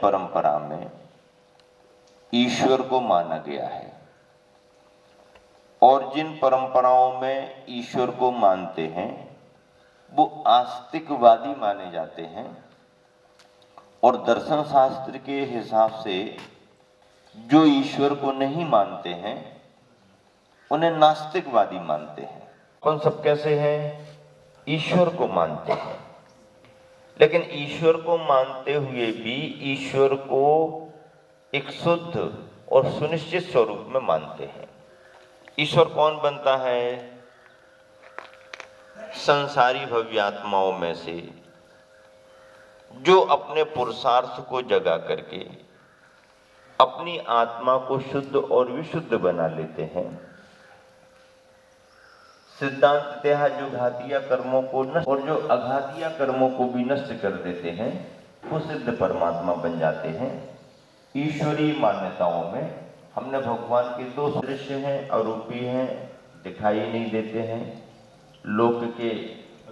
परंपरा में ईश्वर को माना गया है और जिन परंपराओं में ईश्वर को मानते हैं वो आस्तिकवादी माने जाते हैं और दर्शन शास्त्र के हिसाब से जो ईश्वर को नहीं मानते हैं उन्हें नास्तिकवादी मानते हैं। कौन सब कैसे हैं? ईश्वर को मानते हैं, लेकिन ईश्वर को मानते हुए भी ईश्वर को एक शुद्ध और सुनिश्चित स्वरूप में मानते हैं। ईश्वर कौन बनता है? संसारी भव्यात्माओं में से जो अपने पुरुषार्थ को जगा करके अपनी आत्मा को शुद्ध और विशुद्ध बना लेते हैं। सिद्धांततः जो घातीय कर्मों को नष्ट और जो अघातीय कर्मों को भी नष्ट कर देते हैं वो सिद्ध परमात्मा बन जाते हैं। ईश्वरीय मान्यताओं में हमने भगवान के दो दृश्य हैं, अरूपी हैं, दिखाई नहीं देते हैं, लोक के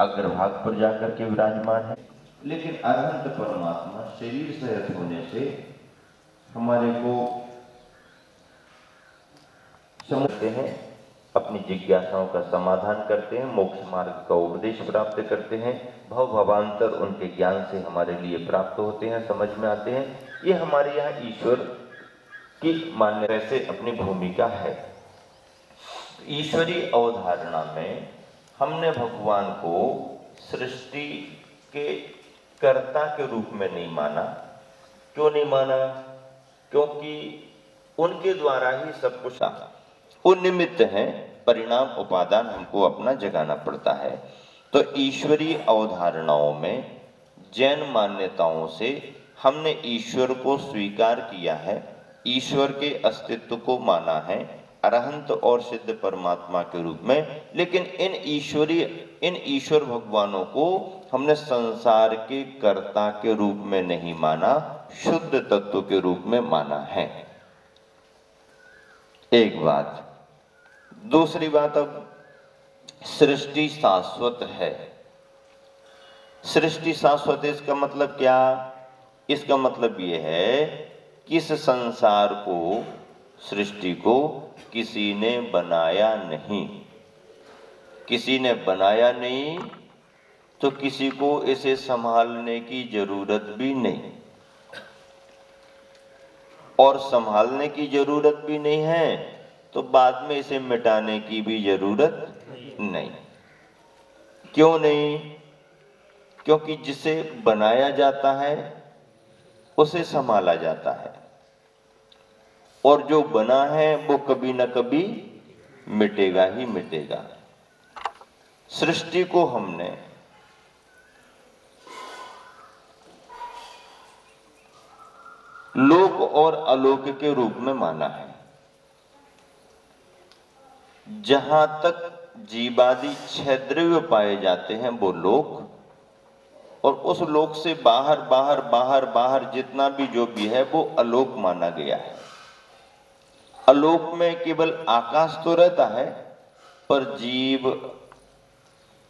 अग्रभाग पर जाकर के विराजमान है, लेकिन अनंत परमात्मा शरीर सहित होने से हमारे को समझते हैं, अपनी जिज्ञासाओं का समाधान करते हैं, मोक्ष मार्ग का उपदेश प्राप्त करते हैं, भव भवांतर उनके ज्ञान से हमारे लिए प्राप्त होते हैं, समझ में आते हैं। ये हमारे यहाँ ईश्वर की मान्यता से अपनी भूमिका है। ईश्वरीय अवधारणा में हमने भगवान को सृष्टि के कर्ता के रूप में नहीं माना। क्यों नहीं माना? क्योंकि उनके द्वारा ही सब कुछ वो निमित्त है, परिणाम उपादान हमको अपना जगाना पड़ता है। तो ईश्वरीय अवधारणाओं में जैन मान्यताओं से हमने ईश्वर को स्वीकार किया है, ईश्वर के अस्तित्व को माना है अरहंत और सिद्ध परमात्मा के रूप में, लेकिन इन ईश्वर भगवानों को हमने संसार के कर्ता के रूप में नहीं माना, शुद्ध तत्व के रूप में माना है। एक बात। दूसरी बात, अब सृष्टि शाश्वत है। सृष्टि शाश्वत है, इसका मतलब क्या? इसका मतलब यह है कि इस संसार को, सृष्टि को किसी ने बनाया नहीं। किसी ने बनाया नहीं तो किसी को इसे संभालने की जरूरत भी नहीं, और संभालने की जरूरत भी नहीं है तो बाद में इसे मिटाने की भी जरूरत नहीं। क्यों नहीं? क्योंकि जिसे बनाया जाता है उसे संभाला जाता है, और जो बना है वो कभी न कभी मिटेगा ही मिटेगा। सृष्टि को हमने लोक और अलोक के रूप में माना है। जहां तक जीवादि छह द्रव्य पाए जाते हैं वो लोक, और उस लोक से बाहर बाहर बाहर बाहर जितना भी जो भी है वो अलोक माना गया है। अलोक में केवल आकाश तो रहता है, पर जीव,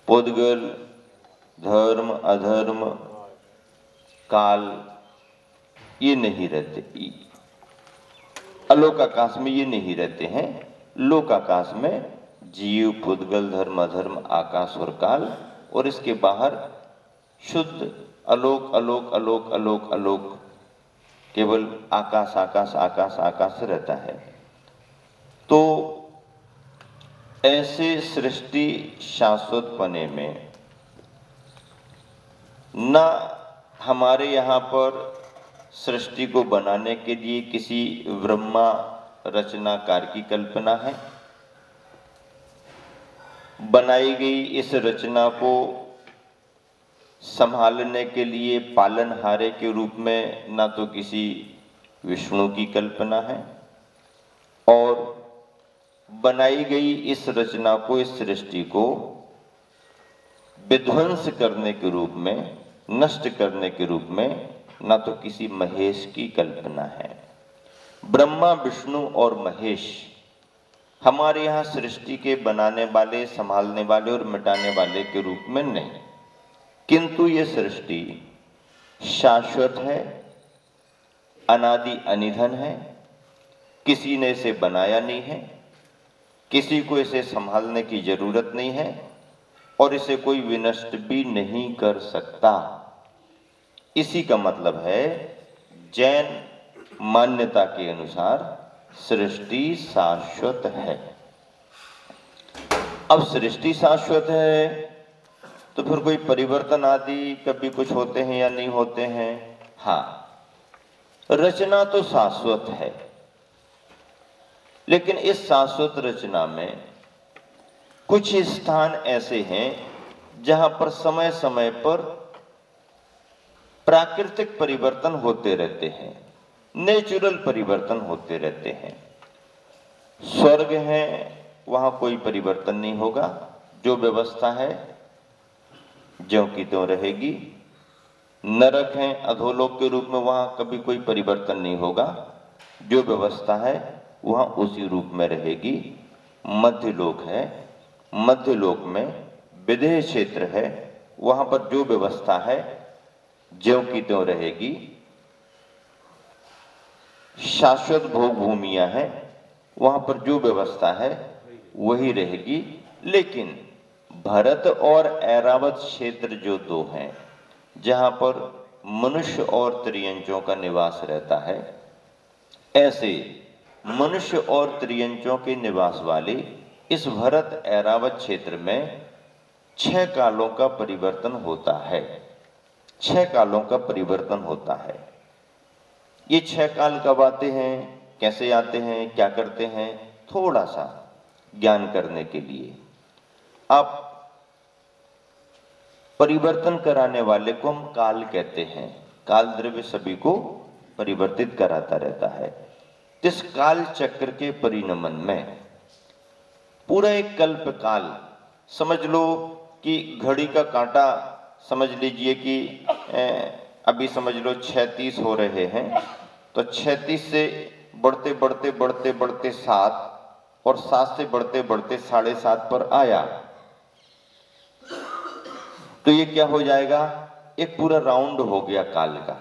पुद्गल, धर्म, अधर्म, काल ये नहीं रहते। अलोक आकाश में ये नहीं रहते हैं। लोक आकाश में जीव, पुद्गल, धर्म, अधर्म, आकाश और काल, और इसके बाहर शुद्ध अलोक अलोक अलोक अलोक अलोक, केवल आकाश आकाश आकाश आकाश रहता है। तो ऐसे सृष्टि शाश्वत पने में न हमारे यहाँ पर सृष्टि को बनाने के लिए किसी ब्रह्मा रचनाकार की कल्पना है। बनाई गई इस रचना को संभालने के लिए पालनहारे के रूप में ना तो किसी विष्णु की कल्पना है, और बनाई गई इस रचना को, इस सृष्टि को विध्वंस करने के रूप में, नष्ट करने के रूप में ना तो किसी महेश की कल्पना है। ब्रह्मा, विष्णु और महेश हमारे यहाँ सृष्टि के बनाने वाले, संभालने वाले और मिटाने वाले के रूप में नहीं, किंतु ये सृष्टि शाश्वत है, अनादि अनिधन है, किसी ने इसे बनाया नहीं है, किसी को इसे संभालने की जरूरत नहीं है और इसे कोई विनष्ट भी नहीं कर सकता। इसी का मतलब है जैन मान्यता के अनुसार सृष्टि शाश्वत है। अब सृष्टि शाश्वत है तो फिर कोई परिवर्तन आदि कभी कुछ होते हैं या नहीं होते हैं? हाँ, रचना तो शाश्वत है, लेकिन इस शाश्वत रचना में कुछ स्थान ऐसे हैं जहां पर समय समय पर प्राकृतिक परिवर्तन होते रहते हैं, नेचुरल परिवर्तन होते रहते हैं। स्वर्ग है, वहां कोई परिवर्तन नहीं होगा, जो व्यवस्था है ज्यों की त्यों रहेगी। नरक है, अधोलोक के रूप में, वहां कभी कोई परिवर्तन नहीं होगा, जो व्यवस्था है वहां उसी रूप में रहेगी। मध्यलोक है, मध्यलोक में विदेह क्षेत्र है, वहां पर जो व्यवस्था है ज्यों की त्यों रहेगी। शाश्वत भोग भूमियां हैं, वहां पर जो व्यवस्था है वही रहेगी। लेकिन भरत और ऐरावत क्षेत्र जो दो हैं, जहां पर मनुष्य और त्रियंचों का निवास रहता है, ऐसे मनुष्य और त्रियंचों के निवास वाले इस भरत ऐरावत क्षेत्र में 6 कालों का परिवर्तन होता है। 6 कालों का परिवर्तन होता है। ये 6 काल कब आते हैं, कैसे आते हैं, क्या करते हैं, थोड़ा सा ज्ञान करने के लिए आप परिवर्तन कराने वाले को हम काल कहते हैं। काल द्रव्य सभी को परिवर्तित कराता रहता है। इस काल चक्र के परिणमन में पूरा एक कल्प काल समझ लो कि घड़ी का कांटा समझ लीजिए कि अभी समझ लो 36 हो रहे हैं, तो 36 से बढ़ते बढ़ते बढ़ते बढ़ते 7 और 7 से बढ़ते बढ़ते 7.5 पर आया, तो ये क्या हो जाएगा, एक पूरा राउंड हो गया काल का।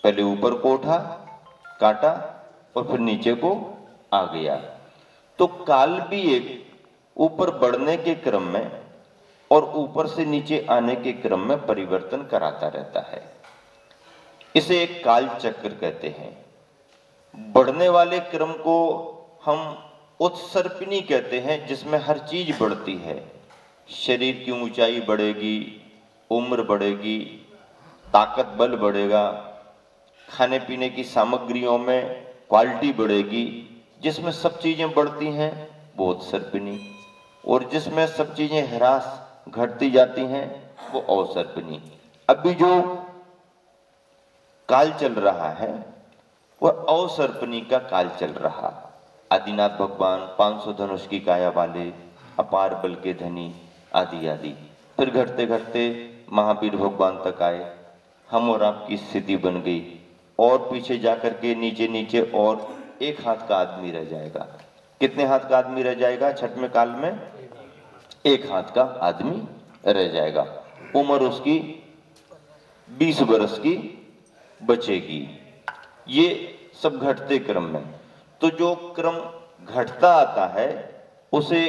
पहले ऊपर को उठा काटा और फिर नीचे को आ गया। तो काल भी एक ऊपर बढ़ने के क्रम में और ऊपर से नीचे आने के क्रम में परिवर्तन कराता रहता है। इसे एक काल चक्र कहते हैं। बढ़ने वाले क्रम को हम उत्सर्पिणी कहते हैं, जिसमें हर चीज बढ़ती है। शरीर की ऊंचाई बढ़ेगी, उम्र बढ़ेगी, ताकत बल बढ़ेगा, खाने पीने की सामग्रियों में क्वालिटी बढ़ेगी। जिसमें सब चीजें बढ़ती हैं वो उत्सर्पिणी, और जिसमें सब चीजें ह्रास घटती जाती हैं वो अवसर्पिणी। अभी जो काल चल रहा है वह अवसर्पिणी का काल चल रहा। आदिनाथ भगवान 500 धनुष की काया वाले, अपार बल के धनी, आदि आदि। फिर घटते घटते महावीर भगवान तक आए, हम और आपकी स्थिति बन गई, और पीछे जाकर के नीचे नीचे और 1 हाथ का आदमी रह जाएगा। कितने हाथ का आदमी रह जाएगा छठवें काल में? 1 हाथ का आदमी रह जाएगा। उम्र उसकी 20 वर्ष की बचेगी। ये सब घटते क्रम में। तो जो क्रम घटता आता है उसे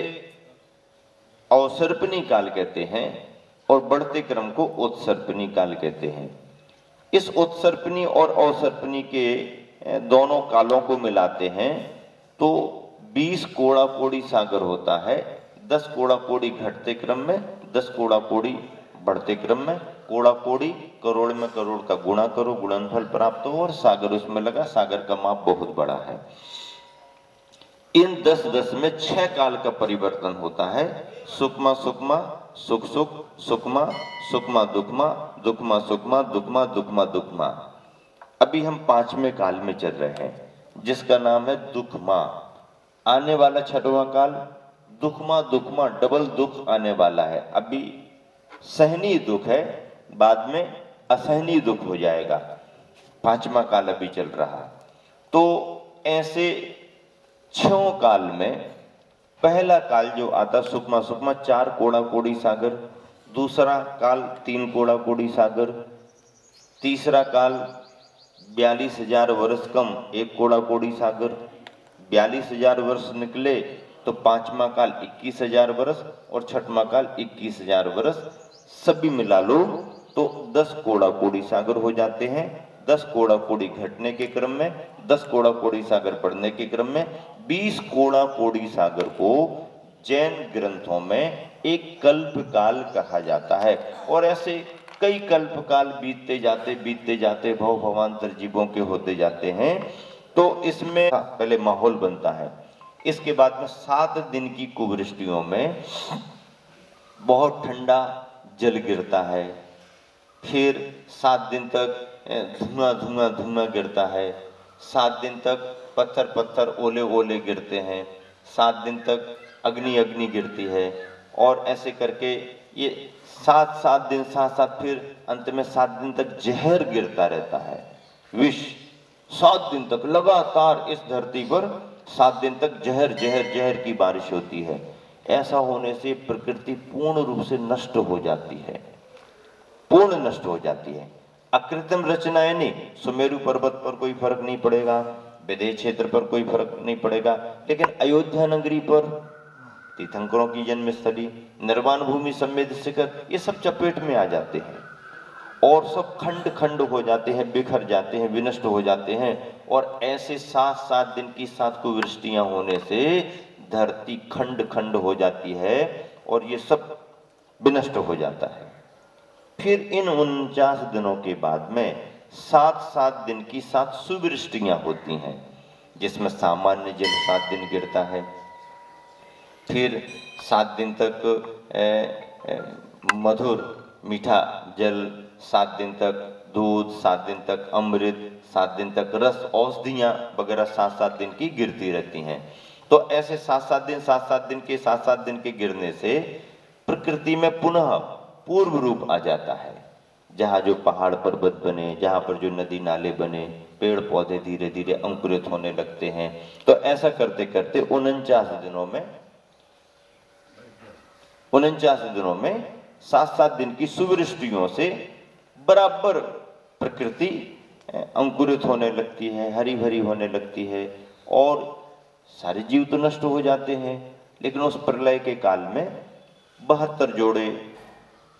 अवसर्पिणी काल कहते हैं, और बढ़ते क्रम को उत्सर्पिणी काल कहते हैं। इस उत्सर्पिणी और अवसर्पिणी के दोनों कालों को मिलाते हैं तो 20 कोड़ा कोड़ी सागर होता है। 10 कोड़ा कोड़ी घटते क्रम में, 10 कोड़ा कोड़ी बढ़ते क्रम में। कोड़ा कोड़ी करोड़ में करोड़ का गुणा करो, गुणनफल प्राप्त हो, और सागर उसमें लगा, सागर का माप बहुत बड़ा है। इन 10-10 में 6 काल का परिवर्तन होता है। सुकमा सुकमा, सुख सुख, सुकमा सुकमा, दुखमा दुखमा, सुकमा दुखमा, दुखमा दुखमा। अभी हम 5वें काल में चल रहे हैं जिसका नाम है दुखमा। आने वाला 6वां काल दुखमा दुखमा, डबल दुख आने वाला है। अभी सहनीय दुख है, बाद में असहनीय दुख हो जाएगा। 5वां काल अभी चल रहा। तो ऐसे 6 काल में पहला काल जो आता सुकमा सुकमा, 4 कोड़ा कोड़ी सागर। दूसरा काल 3 कोड़ा कोड़ी सागर। तीसरा काल 42,000 वर्ष कम 1 कोड़ा कोड़ी सागर, 42,000 वर्ष निकले तो पांचवा काल 21,000 वर्ष और छठवां काल 21,000 वर्ष, सभी मिला लो तो 10 कोड़ा कोड़ी सागर हो जाते हैं। 10 कोड़ा कोड़ी घटने के क्रम में, 10 कोड़ा कोड़ी सागर बढ़ने के क्रम में 20 कोड़ा कोड़ी सागर को जैन ग्रंथों में एक कल्प काल कहा जाता है। और ऐसे कई कल्प काल बीतते जाते भव भवांतर जीवों के होते जाते हैं। तो इसमें पहले माहौल बनता है, इसके बाद में 7 दिन की कुवृष्टियों में बहुत ठंडा जल गिरता है, फिर 7 दिन तक धुआं गिरता है, 7 दिन तक पत्थर ओले ओले गिरते हैं, 7 दिन तक अग्नि गिरती है, और ऐसे करके ये 7 दिन साथ फिर अंत में 7 दिन तक जहर गिरता रहता है, विष। 7 दिन तक लगातार इस धरती पर 7 दिन तक जहर की बारिश होती है। ऐसा होने से प्रकृति पूर्ण रूप से नष्ट हो जाती है, पूर्ण नष्ट हो जाती है। अकृत्रिम रचनाएं नहीं, सुमेरु पर्वत पर कोई फर्क नहीं पड़ेगा, विदेह क्षेत्र पर कोई फर्क नहीं पड़ेगा, लेकिन अयोध्या नगरी पर तीर्थंकरों की जन्मस्थली, निर्वाण भूमि, समेत शिखर, ये सब चपेट में आ जाते हैं और सब खंड खंड हो जाते हैं, बिखर जाते हैं, विनष्ट हो जाते हैं। और ऐसे 7 दिन की 7 कुवृष्टियां होने से धरती खंड खंड हो जाती है और ये सब विनष्ट हो जाता है। फिर इन 49 दिनों के बाद में 7 दिन की 7 सुवृष्टियां होती हैं, जिसमें सामान्य जल 7 दिन गिरता है, फिर 7 दिन तक मधुर मीठा जल, 7 दिन तक दूध, 7 दिन तक अमृत, 7 दिन तक रस, औषधियाँ वगैरह 7 दिन की गिरती रहती हैं। तो ऐसे 7 दिन के गिरने से प्रकृति में पुनः पूर्व रूप आ जाता है। जहाँ जो पहाड़ पर्वत बने, जहाँ पर जो नदी नाले बने, पेड़ पौधे धीरे धीरे अंकुरित होने लगते हैं। तो ऐसा करते करते 49 दिनों में 7 दिन की सुवृष्टियों से बराबर प्रकृति अंकुरित होने लगती है, हरी भरी होने लगती है और सारे जीव तो नष्ट हो जाते हैं। लेकिन उस प्रलय के काल में 72 जोड़े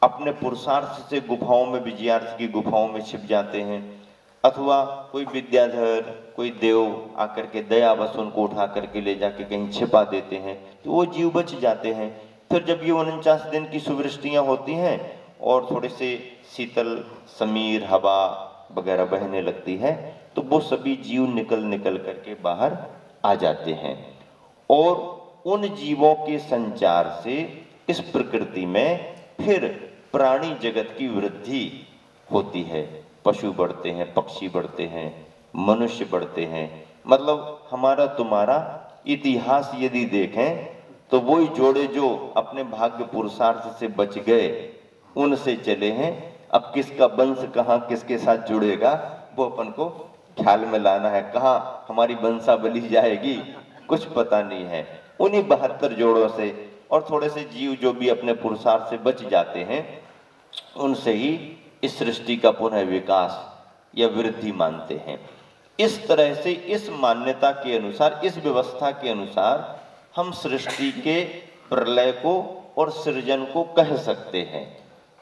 अपने पुरुषार्थ से गुफाओं में, विजयार्थ की गुफाओं में छिप जाते हैं, अथवा कोई विद्याधर, कोई देव आकर के दयावश उनको उठा करके ले जाके कहीं छिपा देते हैं, तो वो जीव बच जाते हैं। फिर जब ये 49 दिन की सुवृष्टियां होती हैं और थोड़े से शीतल समीर हवा वगैरह बहने लगती है, तो वो सभी जीव निकल करके बाहर आ जाते हैं और उन जीवों के संचार से इस प्रकृति में फिर प्राणी जगत की वृद्धि होती है। पशु बढ़ते हैं, पक्षी बढ़ते हैं, मनुष्य बढ़ते हैं। मतलब हमारा तुम्हारा इतिहास यदि देखें तो वही जोड़े जो अपने भाग्य पुरुषार्थ से बच गए उनसे चले हैं। अब किसका वंश कहाँ किसके साथ जुड़ेगा वो अपन को ख्याल में लाना है। कहाँ हमारी वंशावली जाएगी कुछ पता नहीं है। उन्हीं 72 जोड़ों से और थोड़े से जीव जो भी अपने पुरुषार्थ से बच जाते हैं उनसे ही इस सृष्टि का पुनः विकास या वृद्धि मानते हैं। इस तरह से इस मान्यता के अनुसार, इस व्यवस्था के अनुसार हम सृष्टि के प्रलय को और सृजन को कह सकते हैं।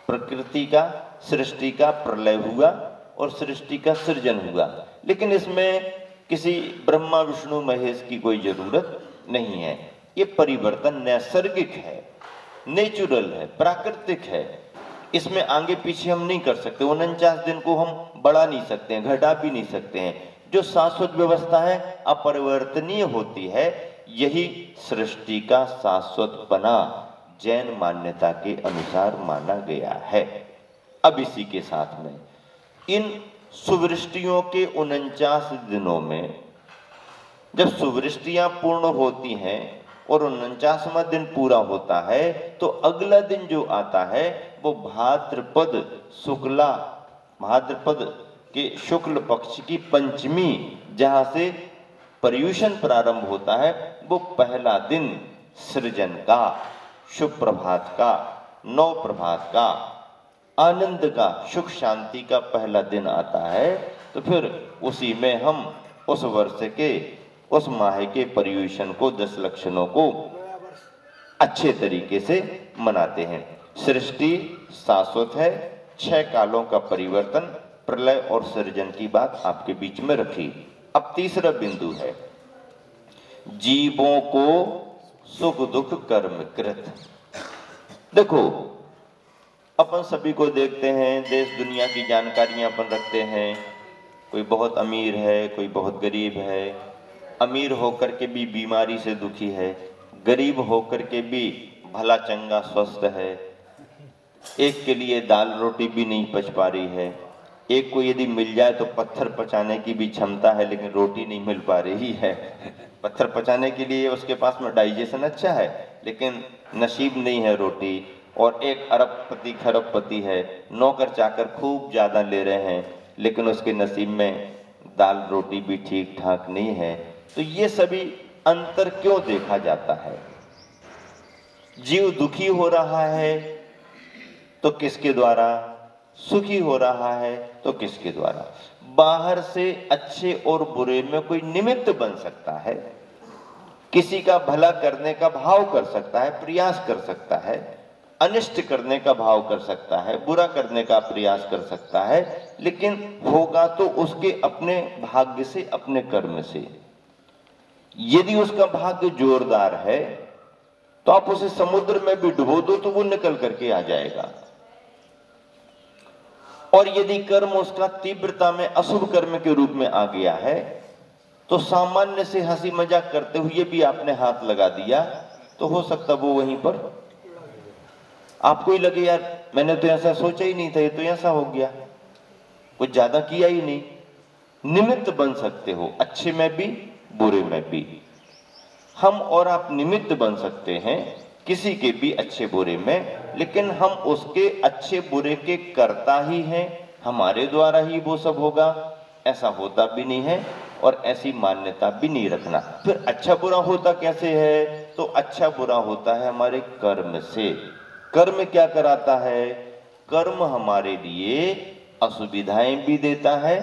प्रकृति का, सृष्टि का प्रलय हुआ और सृष्टि का सृजन हुआ, लेकिन इसमें किसी ब्रह्मा विष्णु महेश की कोई जरूरत नहीं है। ये परिवर्तन नैसर्गिक है, नेचुरल है, प्राकृतिक है। इसमें आगे पीछे हम नहीं कर सकते। 49 दिन को हम बढ़ा नहीं सकते हैं, घटा भी नहीं सकते हैं। जो शाश्वत व्यवस्था है अपरिवर्तनीय होती है, यही सृष्टि का शाश्वतपना जैन मान्यता के अनुसार माना गया है। अब इसी के साथ में इन सुवृष्टियों के 49 दिनों में जब सुवृष्टियां पूर्ण होती हैं और 49वां दिन पूरा होता है, तो अगला दिन जो आता है वो भाद्रपद के शुक्ल पक्ष की पंचमी, जहां से पर्यूषण प्रारंभ होता है, वो पहला दिन सृजन का, शुभ प्रभात का, नव प्रभात का, आनंद का, सुख शांति का पहला दिन आता है। तो फिर उसी में हम उस वर्ष के उस माह के पर्युषण को 10 लक्षणों को अच्छे तरीके से मनाते हैं। सृष्टि शाश्वत है, 6 कालों का परिवर्तन, प्रलय और सृजन की बात आपके बीच में रखी। अब तीसरा बिंदु है जीवों को सुख दुख कर्म कृत। देखो अपन सभी को देखते हैं, देश दुनिया की जानकारियां अपन रखते हैं। कोई बहुत अमीर है, कोई बहुत गरीब है। अमीर होकर के भी बीमारी से दुखी है, गरीब होकर के भी भला चंगा स्वस्थ है। एक के लिए दाल रोटी भी नहीं पच पा रही है, एक को यदि मिल जाए तो पत्थर पचाने की भी क्षमता है, लेकिन रोटी नहीं मिल पा रही है। पत्थर पचाने के लिए उसके पास में डाइजेशन अच्छा है, लेकिन नसीब नहीं है रोटी। और एक अरबपति खरबपति है, नौकर चाकर खूब ज्यादा ले रहे हैं, लेकिन उसके नसीब में दाल रोटी भी ठीक ठाक नहीं है। तो ये सभी अंतर क्यों देखा जाता है? जीव दुखी हो रहा है तो किसके द्वारा, सुखी हो रहा है तो किसके द्वारा? बाहर से अच्छे और बुरे में कोई निमित्त बन सकता है, किसी का भला करने का भाव कर सकता है, प्रयास कर सकता है, अनिष्ट करने का भाव कर सकता है, बुरा करने का प्रयास कर सकता है, लेकिन होगा तो उसके अपने भाग्य से, अपने कर्म से। यदि उसका भाग्य जोरदार है तो आप उसे समुद्र में भी डुबो दो तो वो निकल करके आ जाएगा। और यदि कर्म उसका तीव्रता में अशुभ कर्म के रूप में आ गया है तो सामान्य से हंसी मजाक करते हुए भी आपने हाथ लगा दिया तो हो सकता वो वहीं पर आपको ही लगे यार मैंने तो ऐसा सोचा ही नहीं था, ये तो ऐसा हो गया, कुछ ज्यादा किया ही नहीं। निमित्त बन सकते हो, अच्छे में भी बुरे में भी। हम और आप निमित्त बन सकते हैं किसी के भी अच्छे बुरे में, लेकिन हम उसके अच्छे बुरे के कर्ता ही हैं, हमारे द्वारा ही वो सब होगा ऐसा होता भी नहीं है, और ऐसी मान्यता भी नहीं रखना। फिर अच्छा बुरा होता कैसे है? तो अच्छा बुरा होता है हमारे कर्म से। कर्म क्या कराता है? कर्म हमारे लिए असुविधाएं भी देता है,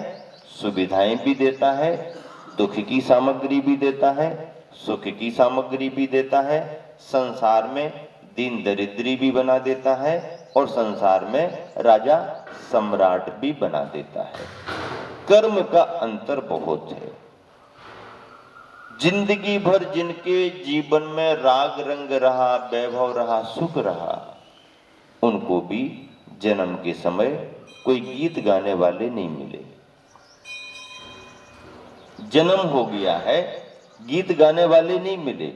सुविधाएं भी देता है, दुख की सामग्री भी देता है, सुख की सामग्री भी देता है, संसार में दीन दरिद्री भी बना देता है, और संसार में राजा सम्राट भी बना देता है। कर्म का अंतर बहुत है। जिंदगी भर जिनके जीवन में राग रंग रहा, वैभव रहा, सुख रहा, उनको भी जन्म के समय कोई गीत गाने वाले नहीं मिले। जन्म हो गया है, गीत गाने वाले नहीं मिले।